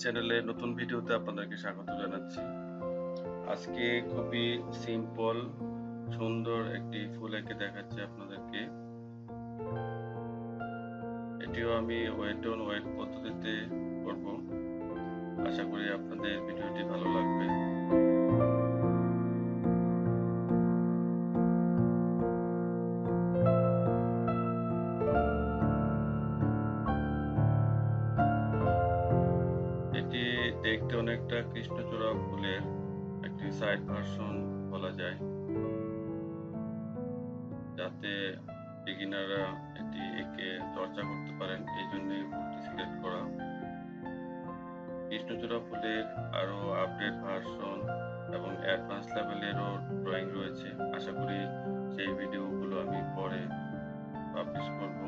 চ্যানেলের নতুন ভিডিওতে আপনাদেরকে স্বাগত জানাচ্ছি। আজকে খুবই সিম্পল সুন্দর একটি ফুল এঁকে দেখাচ্ছি আপনাদেরকে। এটিও আমি ওয়েট অন ওয়েট পদ্ধতিতে করব। আশা করি আপনাদের ভিডিওটি ভালো লাগবে। এটি দেখতে অনেকটা কৃষ্ণচূড়া ফুলের একটি সাইড ভার্সন বলা যায়, যাতে বিগিনাররা এটি এঁকে চর্চা করতে পারেন, এই জন্য ফুলটি সিলেক্ট করা। কৃষ্ণচূড়া ফুলের আরো আপডেট ভার্সন এবং অ্যাডভান্স লেভেলেরও ড্রয়িং রয়েছে। আশা করি সেই ভিডিওগুলো আমি পরে পাবলিশ করব।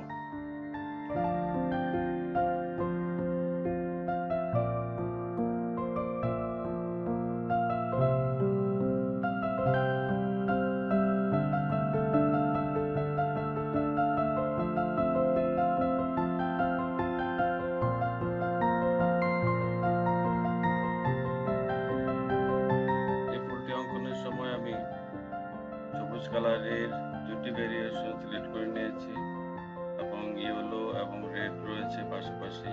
এই ফুলটি অঙ্কনের সময় আমি সবুজ কালারের দুটি ভেরিয়েশন সিলেক্ট করে নিয়েছি এবং ইয়েলো এবং রেড রয়েছে পাশাপাশি,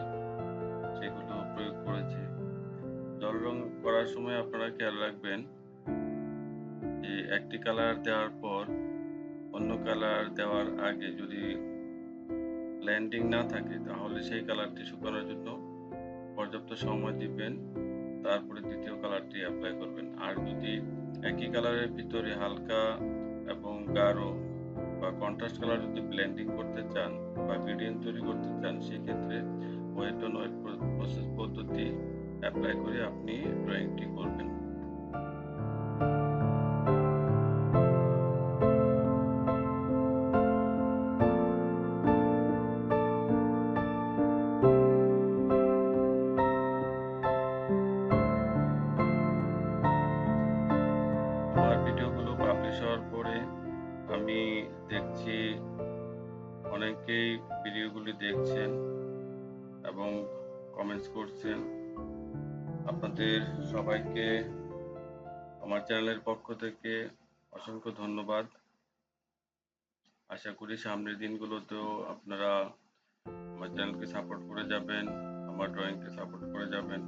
সেগুলো প্রয়োগ করেছি। জল রং করার সময় আপনারা খেয়াল রাখবেন যে একটি কালার দেওয়ার পর অন্য কালার দেওয়ার আগে যদি ব্লেন্ডিং না থাকে, তাহলে সেই কালারটি শুকানোর জন্য পর্যাপ্ত সময় দিবেন, তারপরে দ্বিতীয় কালারটি অ্যাপ্লাই করবেন। আর যদি একই কালারের ভিতরে হালকা এবং গাঢ় বা কন্ট্রাস্ট কালার যদি ব্লেন্ডিং করতে চান বা গ্রেডিয়েন্ট তৈরি করতে চান, সেক্ষেত্রে ওয়েট অন ওয়েট প্রসেস পদ্ধতি অ্যাপ্লাই করে আপনি ড্রয়িংটি করবেন। আমার ভিডিওগুলো পাবলিশ হওয়ার পরে আমি দেখছি অনেকেই ভিডিওগুলি দেখছেন এবং কমেন্টস করছেন। আপনাদের সবাইকে আমার চ্যানেলের পক্ষ থেকে অসংখ্য ধন্যবাদ। আশা করি সামনের দিনগুলোতেও আপনারা আমার চ্যানেলকে সাপোর্ট করে যাবেন, আমার ড্রয়িংকে সাপোর্ট করে যাবেন।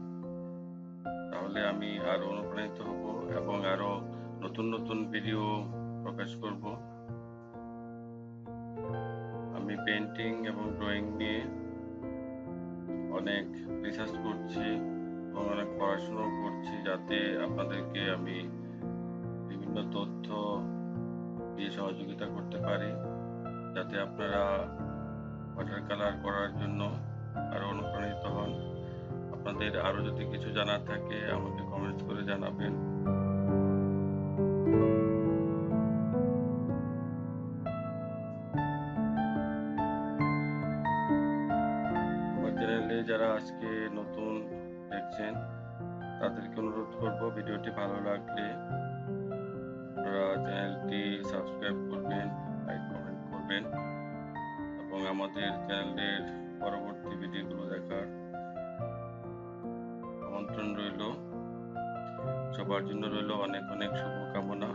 তাহলে আমি আরো অনুপ্রাণিত হব এবং আরো নতুন নতুন ভিডিও প্রকাশ করব। আমি পেইন্টিং এবং ড্রয়িং নিয়ে অনেক রিসার্চ করছি এবং অনেক পড়াশোনাও করছি, যাতে আপনাদেরকে আমি বিভিন্ন তথ্য দিয়ে সহযোগিতা করতে পারি, যাতে আপনারা ওয়াটার কালার করার জন্য আরো অনুপ্রাণিত হন। আপনাদের আরো যদি কিছু জানার থাকে আমাকে কমেন্টস করে জানাবেন। আমার চ্যানেলে যারা আজকে নতুন দেখছেন তাদেরকে অনুরোধ করব, ভিডিওটি ভালো লাগলে আপনারা চ্যানেলটি সাবস্ক্রাইব করবেন, লাইক কমেন্ট করবেন এবং আমাদের চ্যানেলের পরবর্তী ভিডিওগুলো দেখার আমন্ত্রণ রইল। সবার জন্য রইল অনেক অনেক শুভকামনা।